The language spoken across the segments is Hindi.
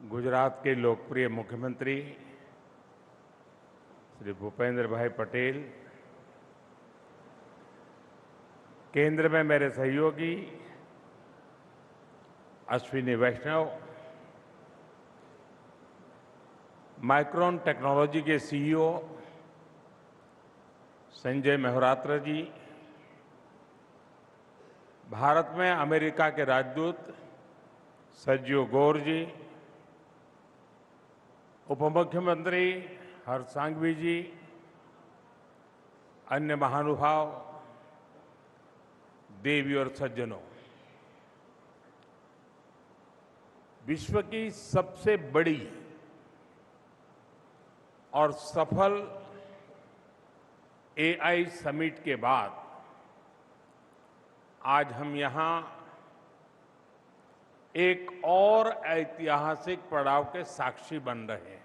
गुजरात के लोकप्रिय मुख्यमंत्री श्री भूपेंद्र भाई पटेल, केंद्र में मेरे सहयोगी अश्विनी वैष्णव, माइक्रोन टेक्नोलॉजी के सीईओ संजय मेहरोत्रा जी, भारत में अमेरिका के राजदूत सर्जियो गौर जी, उप मुख्यमंत्री हर्ष सांघवी जी, अन्य महानुभाव, देवी और सज्जनों, विश्व की सबसे बड़ी और सफल एआई समिट के बाद आज हम यहां एक और ऐतिहासिक पड़ाव के साक्षी बन रहे हैं।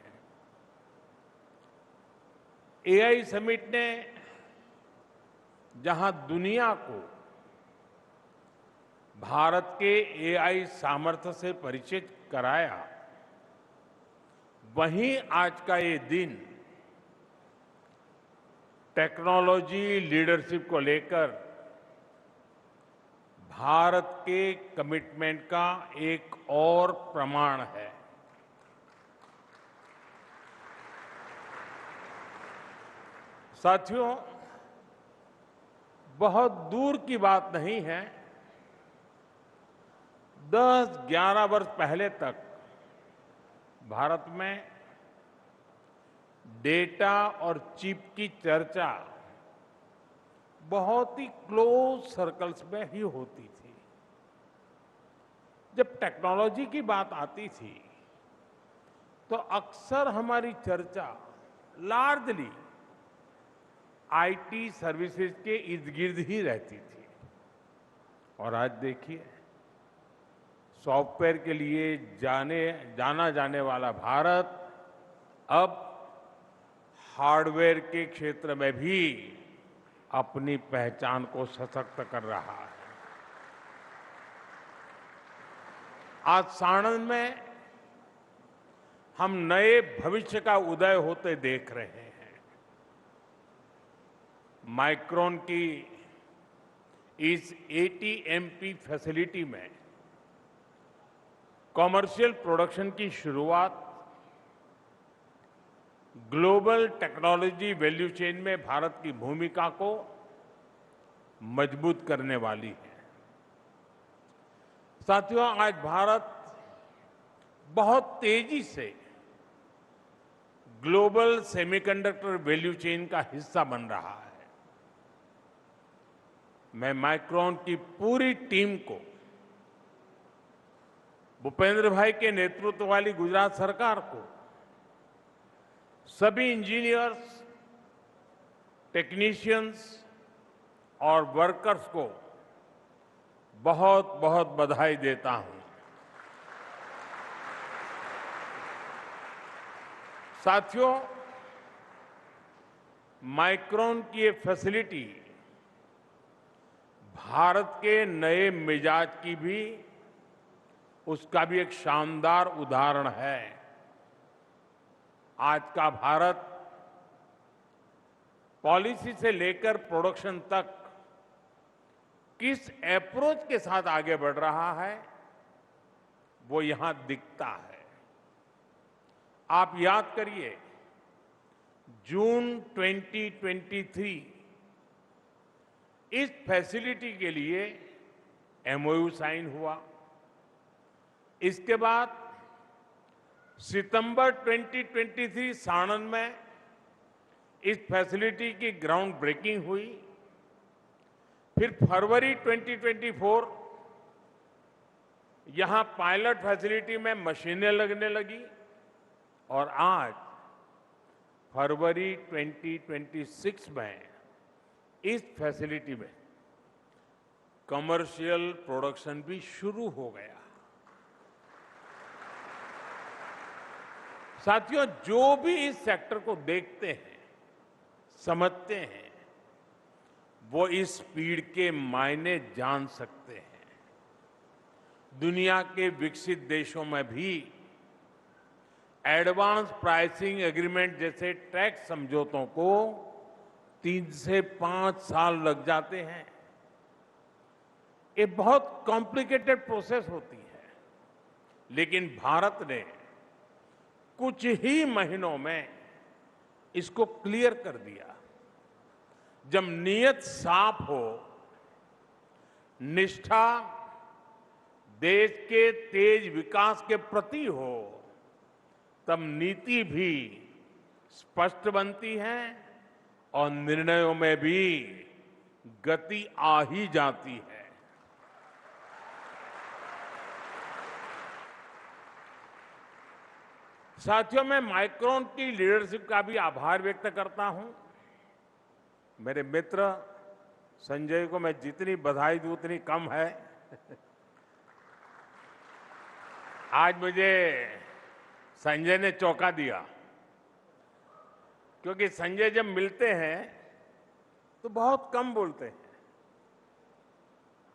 एआई समिट ने जहां दुनिया को भारत के एआई सामर्थ्य से परिचित कराया, वहीं आज का ये दिन टेक्नोलॉजी लीडरशिप को लेकर भारत के कमिटमेंट का एक और प्रमाण है। साथियों, बहुत दूर की बात नहीं है, 10-11 वर्ष पहले तक भारत में डेटा और चिप की चर्चा बहुत ही क्लोज सर्कल्स में ही होती थी। जब टेक्नोलॉजी की बात आती थी तो अक्सर हमारी चर्चा लार्जली आईटी सर्विसेज के इर्द गिर्द ही रहती थी। और आज देखिए, सॉफ्टवेयर के लिए जाना जाने वाला भारत अब हार्डवेयर के क्षेत्र में भी अपनी पहचान को सशक्त कर रहा है। आज साणंद में हम नए भविष्य का उदय होते देख रहे हैं। माइक्रोन की इस एटीएमपी फैसिलिटी में कॉमर्शियल प्रोडक्शन की शुरुआत ग्लोबल टेक्नोलॉजी वैल्यू चेन में भारत की भूमिका को मजबूत करने वाली है। साथियों, आज भारत बहुत तेजी से ग्लोबल सेमीकंडक्टर वैल्यू चेन का हिस्सा बन रहा है। मैं माइक्रोन की पूरी टीम को, भूपेंद्र भाई के नेतृत्व वाली गुजरात सरकार को, सभी इंजीनियर्स, टेक्नीशियंस और वर्कर्स को बहुत बहुत बधाई देता हूं। साथियों, माइक्रोन की ये फैसिलिटी भारत के नए मिजाज की भी, उसका भी एक शानदार उदाहरण है। आज का भारत पॉलिसी से लेकर प्रोडक्शन तक किस अप्रोच के साथ आगे बढ़ रहा है, वो यहां दिखता है। आप याद करिए, जून 2023 इस फैसिलिटी के लिए एमओयू साइन हुआ। इसके बाद सितंबर 2023 साणंद में इस फैसिलिटी की ग्राउंड ब्रेकिंग हुई। फिर फरवरी 2024 यहां पायलट फैसिलिटी में मशीनें लगने लगी और आज फरवरी 2026 में इस फैसिलिटी में कमर्शियल प्रोडक्शन भी शुरू हो गया। साथियों, जो भी इस सेक्टर को देखते हैं, समझते हैं, वो इस स्पीड के मायने जान सकते हैं। दुनिया के विकसित देशों में भी एडवांस प्राइसिंग एग्रीमेंट जैसे टैक्स समझौतों को 3 से 5 साल लग जाते हैं। ये बहुत कॉम्प्लिकेटेड प्रोसेस होती है, लेकिन भारत ने कुछ ही महीनों में इसको क्लियर कर दिया। जब नीयत साफ हो, निष्ठा देश के तेज विकास के प्रति हो, तब नीति भी स्पष्ट बनती है और निर्णयों में भी गति आ ही जाती है। साथियों, मैं माइक्रोन की लीडरशिप का भी आभार व्यक्त करता हूं। मेरे मित्र संजय को मैं जितनी बधाई दूं उतनी कम है। आज मुझे संजय ने चौंका दिया, क्योंकि संजय जब मिलते हैं तो बहुत कम बोलते हैं।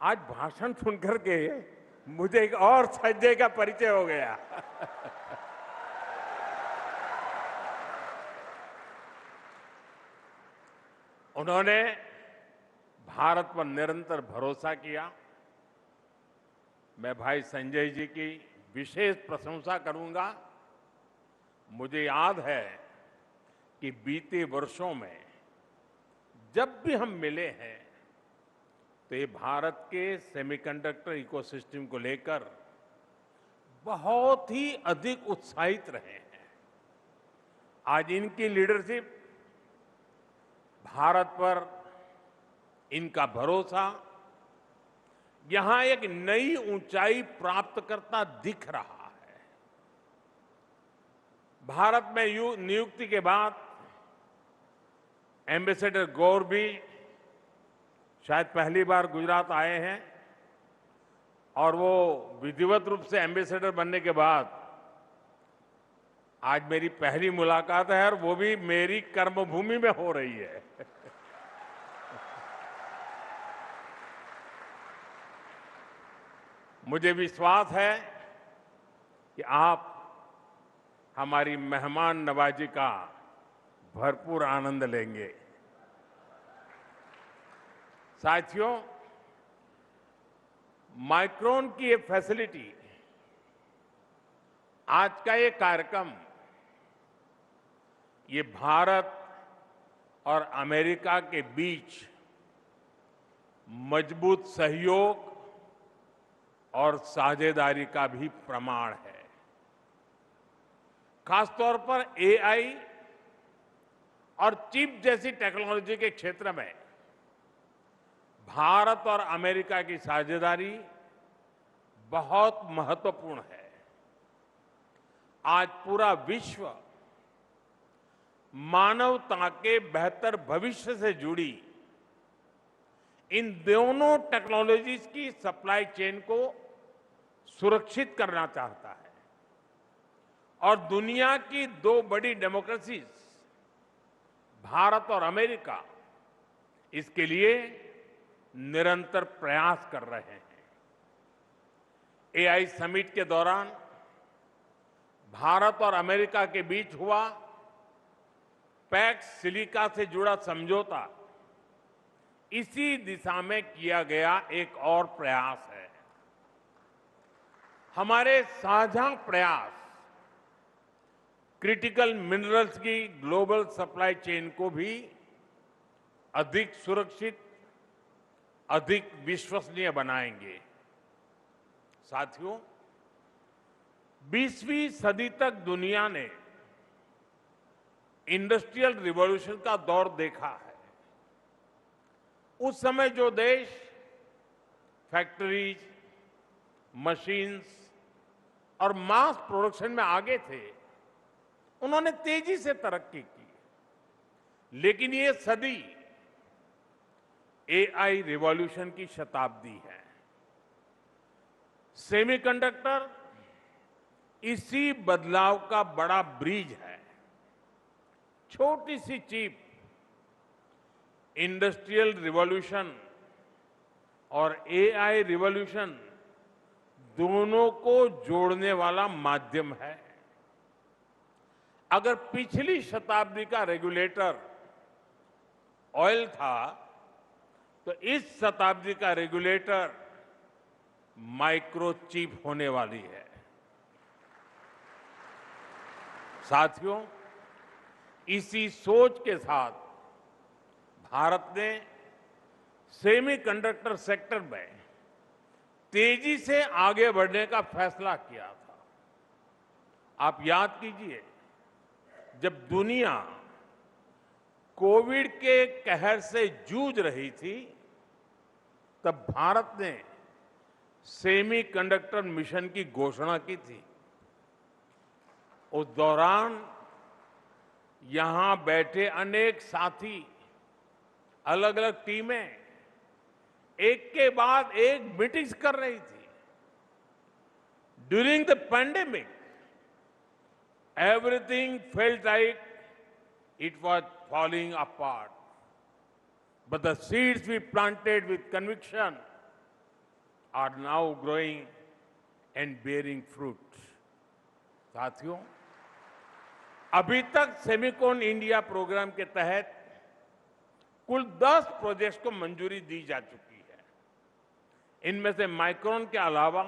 आज भाषण सुनकर के मुझे एक और संजय का परिचय हो गया। उन्होंने भारत पर निरंतर भरोसा किया। मैं भाई संजय जी की विशेष प्रशंसा करूंगा। मुझे याद है कि बीते वर्षों में जब भी हम मिले हैं तो ये भारत के सेमीकंडक्टर इकोसिस्टम को लेकर बहुत ही अधिक उत्साहित रहे हैं। आज इनकी लीडरशिप, भारत पर इनका भरोसा यहां एक नई ऊंचाई प्राप्त करता दिख रहा है। भारत में नियुक्ति के बाद एम्बेसडर गौर भी शायद पहली बार गुजरात आए हैं, और वो विधिवत रूप से एम्बेसडर बनने के बाद आज मेरी पहली मुलाकात है, और वो भी मेरी कर्मभूमि में हो रही है। मुझे विश्वास है कि आप हमारी मेहमान नवाजी का भरपूर आनंद लेंगे। साथियों, माइक्रोन की ये फैसिलिटी, आज का ये कार्यक्रम, ये भारत और अमेरिका के बीच मजबूत सहयोग और साझेदारी का भी प्रमाण है। खासतौर पर एआई और चिप जैसी टेक्नोलॉजी के क्षेत्र में भारत और अमेरिका की साझेदारी बहुत महत्वपूर्ण है। आज पूरा विश्व मानवता के बेहतर भविष्य से जुड़ी इन दोनों टेक्नोलॉजीज की सप्लाई चेन को सुरक्षित करना चाहता है, और दुनिया की दो बड़ी डेमोक्रेसीज, भारत और अमेरिका, इसके लिए निरंतर प्रयास कर रहे हैं। एआई समिट के दौरान भारत और अमेरिका के बीच हुआ पैक्स सिलिका से जुड़ा समझौता इसी दिशा में किया गया एक और प्रयास है। हमारे साझा प्रयास क्रिटिकल मिनरल्स की ग्लोबल सप्लाई चेन को भी अधिक सुरक्षित, अधिक विश्वसनीय बनाएंगे। साथियों, 20वीं सदी तक दुनिया ने इंडस्ट्रियल रिवॉल्यूशन का दौर देखा है। उस समय जो देश फैक्ट्रीज, मशीन्स और मास प्रोडक्शन में आगे थे, उन्होंने तेजी से तरक्की की। लेकिन ये सदी एआई रिवॉल्यूशन की शताब्दी है। सेमीकंडक्टर इसी बदलाव का बड़ा ब्रिज है। छोटी सी चिप इंडस्ट्रियल रिवॉल्यूशन और एआई रिवॉल्यूशन दोनों को जोड़ने वाला माध्यम है। अगर पिछली शताब्दी का रेगुलेटर ऑयल था, तो इस शताब्दी का रेगुलेटर माइक्रोचिप होने वाली है। साथियों, इसी सोच के साथ भारत ने सेमीकंडक्टर सेक्टर में तेजी से आगे बढ़ने का फैसला किया था। आप याद कीजिए, जब दुनिया कोविड के कहर से जूझ रही थी, तब भारत ने सेमीकंडक्टर मिशन की घोषणा की थी। उस दौरान यहां बैठे अनेक साथी, अलग अलग टीमें एक के बाद एक मीटिंग्स कर रही थी। During the pandemic, everything felt like it was falling apart. But the seeds we planted with conviction are now growing and bearing fruit. साथियों, अभी तक सेमिकॉन इंडिया प्रोग्राम के तहत कुल 10 प्रोजेक्ट्स को मंजूरी दी जा चुकी है। इनमें से माइक्रोन के अलावा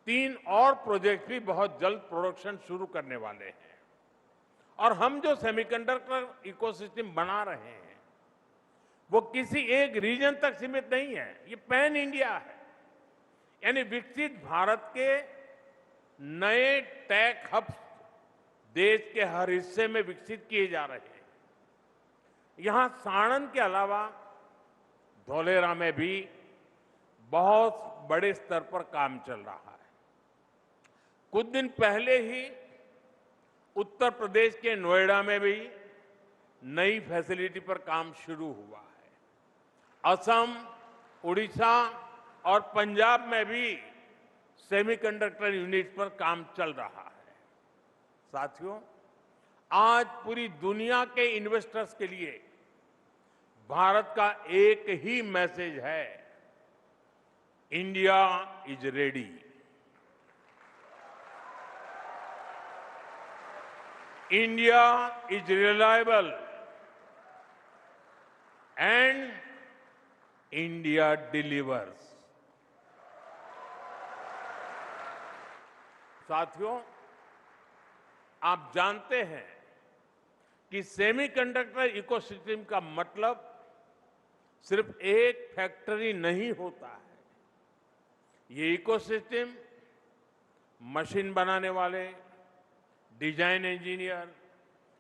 3 और प्रोजेक्ट भी बहुत जल्द प्रोडक्शन शुरू करने वाले हैं। और हम जो सेमीकंडक्टर इकोसिस्टम बना रहे हैं, वो किसी एक रीजन तक सीमित नहीं है, ये पैन इंडिया है। यानी विकसित भारत के नए टेक हब्स देश के हर हिस्से में विकसित किए जा रहे हैं। यहां साणंद के अलावा धौलेरा में भी बहुत बड़े स्तर पर काम चल रहा है। कुछ दिन पहले ही उत्तर प्रदेश के नोएडा में भी नई फैसिलिटी पर काम शुरू हुआ है। असम, उड़ीसा और पंजाब में भी सेमीकंडक्टर यूनिट पर काम चल रहा है। साथियों, आज पूरी दुनिया के इन्वेस्टर्स के लिए भारत का एक ही मैसेज है, India is ready. India is reliable and India delivers. साथियों, आप जानते हैं कि सेमीकंडक्टर इकोसिस्टम का मतलब सिर्फ एक फैक्ट्री नहीं होता है। ये इकोसिस्टम मशीन बनाने वाले, design engineer,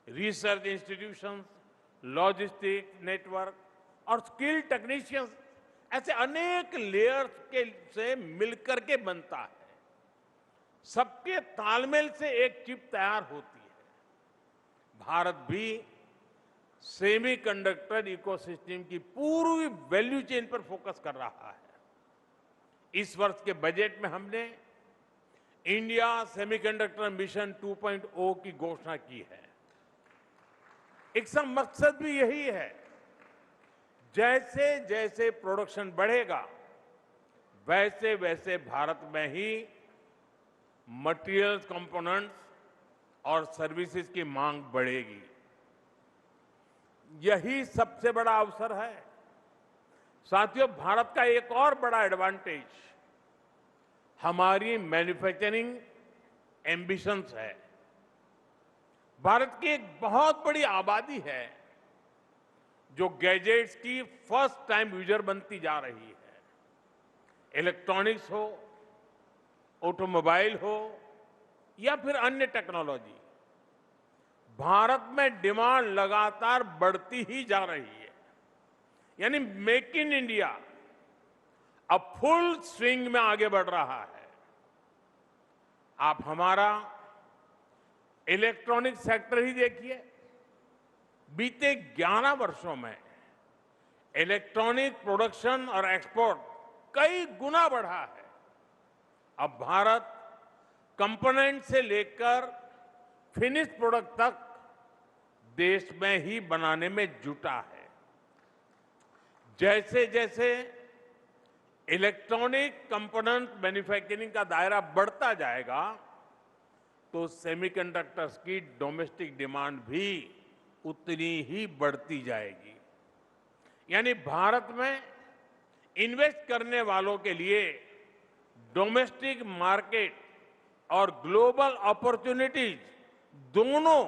research institutions, logistic network और स्किल टेक्नीशियंस, ऐसे अनेक लेयर्स के से मिलकर के बनता है। सबके तालमेल से एक चिप तैयार होती है। भारत भी सेमीकंडक्टर इकोसिस्टम की पूरी वैल्यू चेन पर फोकस कर रहा है। इस वर्ष के बजट में हमने इंडिया सेमीकंडक्टर मिशन 2.0 की घोषणा की है। इसका मकसद भी यही है, जैसे जैसे प्रोडक्शन बढ़ेगा, वैसे वैसे भारत में ही मटेरियल कंपोनेंट्स और सर्विसेज की मांग बढ़ेगी। यही सबसे बड़ा अवसर है। साथियों, भारत का एक और बड़ा एडवांटेज हमारी मैन्युफैक्चरिंग एम्बिशंस है। भारत की एक बहुत बड़ी आबादी है जो गैजेट्स की फर्स्ट टाइम यूजर बनती जा रही है। इलेक्ट्रॉनिक्स हो, ऑटोमोबाइल हो या फिर अन्य टेक्नोलॉजी, भारत में डिमांड लगातार बढ़ती ही जा रही है। यानी मेक इन इंडिया अब फुल स्विंग में आगे बढ़ रहा है। आप हमारा इलेक्ट्रॉनिक सेक्टर ही देखिए, बीते 11 वर्षों में इलेक्ट्रॉनिक प्रोडक्शन और एक्सपोर्ट कई गुना बढ़ा है। अब भारत कंपोनेंट से लेकर फिनिश प्रोडक्ट तक देश में ही बनाने में जुटा है। जैसे जैसे इलेक्ट्रॉनिक कंपोनेंट मैन्युफैक्चरिंग का दायरा बढ़ता जाएगा, तो सेमीकंडक्टर्स की डोमेस्टिक डिमांड भी उतनी ही बढ़ती जाएगी। यानी भारत में इन्वेस्ट करने वालों के लिए डोमेस्टिक मार्केट और ग्लोबल अपॉर्चुनिटीज दोनों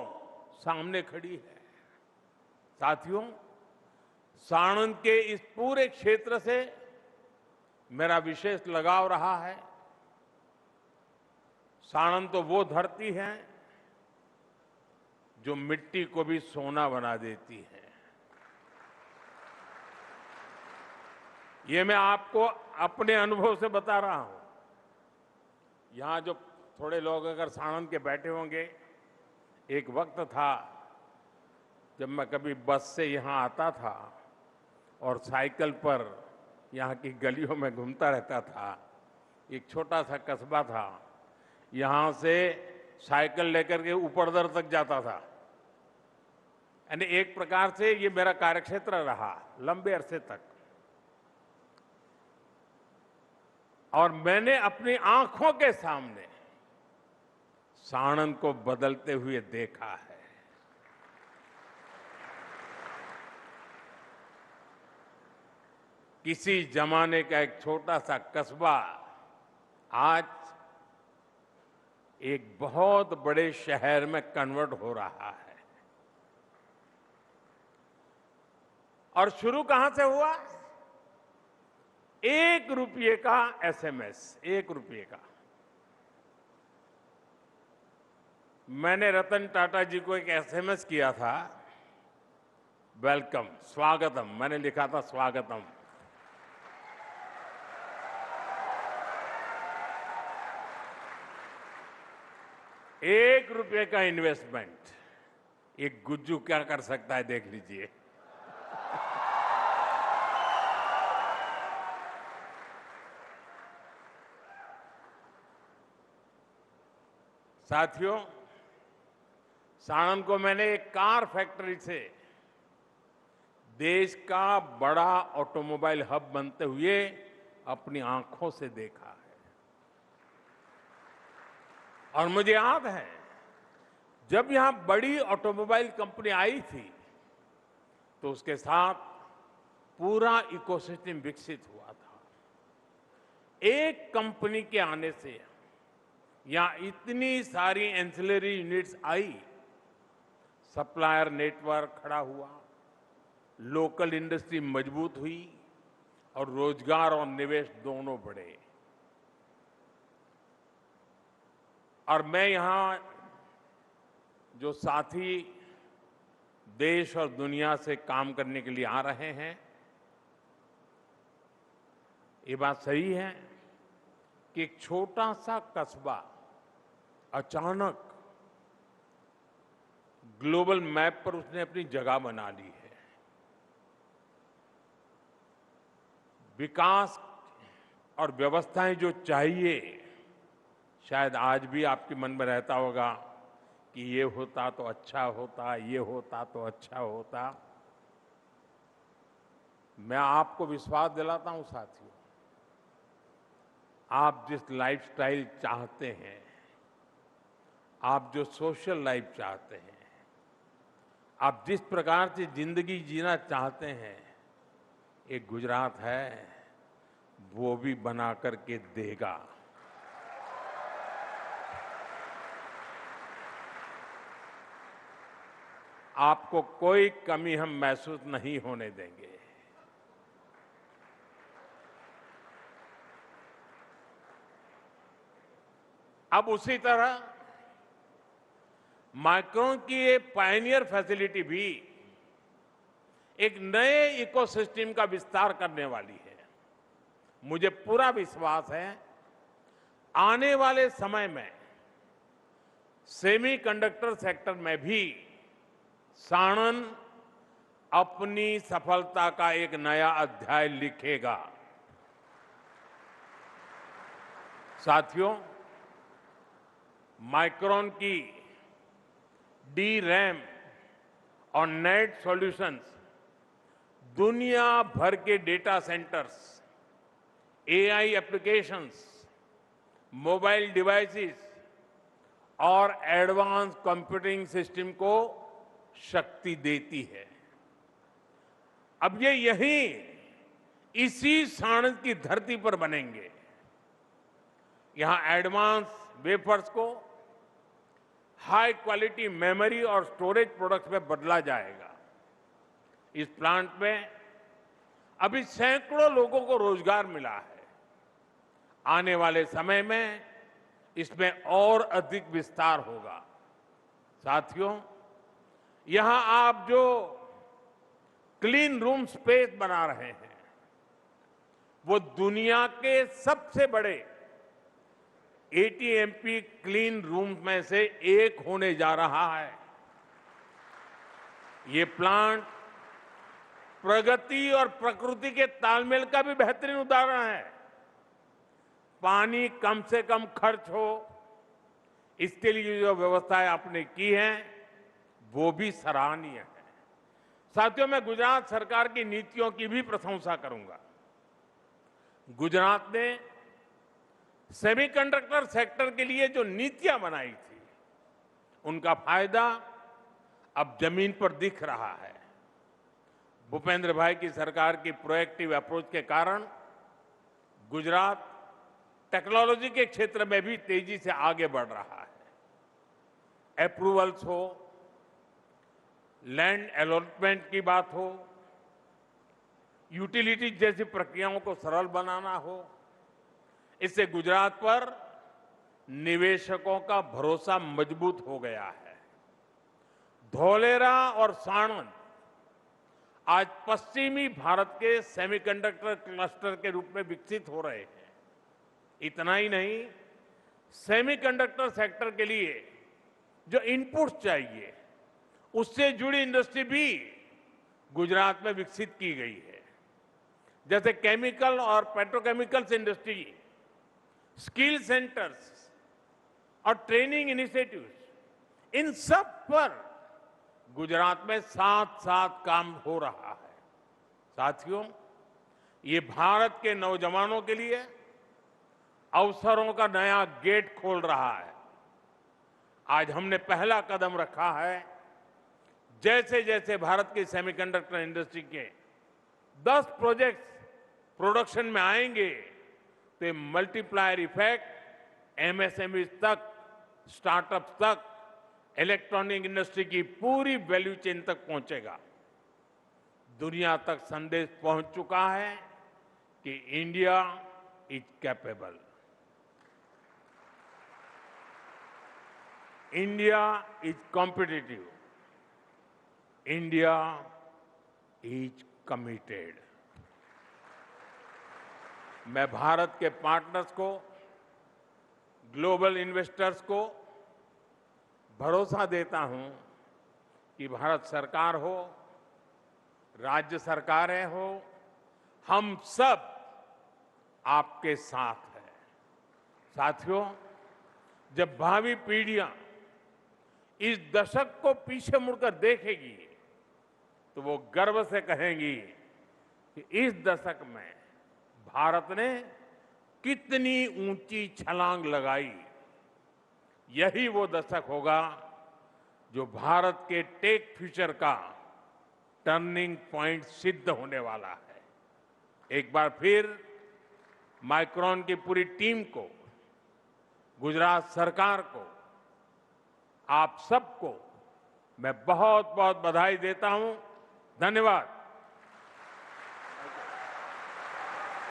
सामने खड़ी है। साथियों, साणंद के इस पूरे क्षेत्र से मेरा विशेष लगाव रहा है। साणंद तो वो धरती है जो मिट्टी को भी सोना बना देती है। ये मैं आपको अपने अनुभव से बता रहा हूं। यहां जो थोड़े लोग अगर साणंद के बैठे होंगे, एक वक्त था जब मैं कभी बस से यहां आता था और साइकिल पर यहां की गलियों में घूमता रहता था। एक छोटा सा कस्बा था, यहां से साइकिल लेकर के ऊपरदर तक जाता था। यानी एक प्रकार से ये मेरा कार्यक्षेत्र रहा लंबे अरसे तक, और मैंने अपनी आंखों के सामने साणंद को बदलते हुए देखा है। किसी जमाने का एक छोटा सा कस्बा आज एक बहुत बड़े शहर में कन्वर्ट हो रहा है। और शुरू कहां से हुआ? 1 रुपये का एसएमएस, 1 रुपये का। मैंने रतन टाटा जी को एक एसएमएस किया था, वेलकम, स्वागतम, मैंने लिखा था स्वागतम। ₹1 का इन्वेस्टमेंट, एक गुज्जू क्या कर सकता है देख लीजिए। साथियों, साणंद को मैंने एक कार फैक्ट्री से देश का बड़ा ऑटोमोबाइल हब बनते हुए अपनी आंखों से देखा है। और मुझे याद है जब यहां बड़ी ऑटोमोबाइल कंपनी आई थी तो उसके साथ पूरा इकोसिस्टम विकसित हुआ था। एक कंपनी के आने से यहां इतनी सारी एंसिलरी यूनिट्स आई, सप्लायर नेटवर्क खड़ा हुआ, लोकल इंडस्ट्री मजबूत हुई और रोजगार और निवेश दोनों बढ़े। और मैं यहां जो साथी देश और दुनिया से काम करने के लिए आ रहे हैं, ये बात सही है कि एक छोटा सा कस्बा अचानक ग्लोबल मैप पर उसने अपनी जगह बना ली है। विकास और व्यवस्थाएं जो चाहिए, शायद आज भी आपके मन में रहता होगा कि ये होता तो अच्छा होता, ये होता तो अच्छा होता। मैं आपको विश्वास दिलाता हूं साथियों, आप जिस लाइफस्टाइल चाहते हैं, आप जो सोशल लाइफ चाहते हैं, आप जिस प्रकार से जिंदगी जीना चाहते हैं, एक गुजरात है वो भी बना करके देगा। आपको कोई कमी हम महसूस नहीं होने देंगे। अब उसी तरह माइक्रोन की ये पायनियर फैसिलिटी भी एक नए इकोसिस्टम का विस्तार करने वाली है। मुझे पूरा विश्वास है आने वाले समय में सेमीकंडक्टर सेक्टर में भी साणंद अपनी सफलता का एक नया अध्याय लिखेगा। साथियों, माइक्रोन की DRAM और नेट सॉल्यूशंस दुनिया भर के data centres, AI applications, mobile devices और एडवांस कंप्यूटिंग सिस्टम को शक्ति देती है। अब ये यहीं इसी साणंद की धरती पर बनेंगे। यहां एडवांस वेफर्स को हाई क्वालिटी मेमोरी और स्टोरेज प्रोडक्ट्स में बदला जाएगा। इस प्लांट में अभी सैकड़ों लोगों को रोजगार मिला है। आने वाले समय में इसमें और अधिक विस्तार होगा। साथियों, यहां आप जो क्लीन रूम स्पेस बना रहे हैं, वो दुनिया के सबसे बड़े एटीएमपी क्लीन रूम में से एक होने जा रहा है। ये प्लांट प्रगति और प्रकृति के तालमेल का भी बेहतरीन उदाहरण है। पानी कम से कम खर्च हो, इसके लिए जो व्यवस्थाएं आपने की हैं, वो भी सराहनीय है। साथियों, मैं गुजरात सरकार की नीतियों की भी प्रशंसा करूंगा। गुजरात ने सेमीकंडक्टर सेक्टर के लिए जो नीतियां बनाई थी, उनका फायदा अब जमीन पर दिख रहा है। भूपेंद्र भाई की सरकार की प्रोएक्टिव अप्रोच के कारण गुजरात टेक्नोलॉजी के क्षेत्र में भी तेजी से आगे बढ़ रहा है। अप्रूवल्स हो, लैंड अलॉटमेंट की बात हो, यूटिलिटी जैसी प्रक्रियाओं को सरल बनाना हो, इससे गुजरात पर निवेशकों का भरोसा मजबूत हो गया है। धौलेरा और साणंद आज पश्चिमी भारत के सेमीकंडक्टर क्लस्टर के रूप में विकसित हो रहे हैं। इतना ही नहीं, सेमीकंडक्टर सेक्टर के लिए जो इनपुट्स चाहिए, उससे जुड़ी इंडस्ट्री भी गुजरात में विकसित की गई है। जैसे केमिकल और पेट्रोकेमिकल्स इंडस्ट्री, स्किल सेंटर्स और ट्रेनिंग इनिशिएटिव्स, इन सब पर गुजरात में साथ साथ काम हो रहा है। साथियों, ये भारत के नौजवानों के लिए अवसरों का नया गेट खोल रहा है। आज हमने पहला कदम रखा है। जैसे जैसे भारत की सेमीकंडक्टर इंडस्ट्री के 10 प्रोजेक्ट्स प्रोडक्शन में आएंगे, तो मल्टीप्लायर इफेक्ट एमएसएमई तक, स्टार्टअप्स तक, इलेक्ट्रॉनिक इंडस्ट्री की पूरी वैल्यू चेन तक पहुंचेगा। दुनिया तक संदेश पहुंच चुका है कि India is capable, India is competitive, India is committed. मैं भारत के पार्टनर्स को, ग्लोबल इन्वेस्टर्स को भरोसा देता हूं कि भारत सरकार हो, राज्य सरकारें हो, हम सब आपके साथ हैं। साथियों, जब भावी पीढ़ियां इस दशक को पीछे मुड़कर देखेगी, तो वो गर्व से कहेंगी कि इस दशक में भारत ने कितनी ऊंची छलांग लगाई। यही वो दशक होगा जो भारत के टेक फ्यूचर का टर्निंग पॉइंट सिद्ध होने वाला है। एक बार फिर माइक्रोन की पूरी टीम को, गुजरात सरकार को, आप सबको मैं बहुत बहुत बधाई देता हूं। धन्यवाद।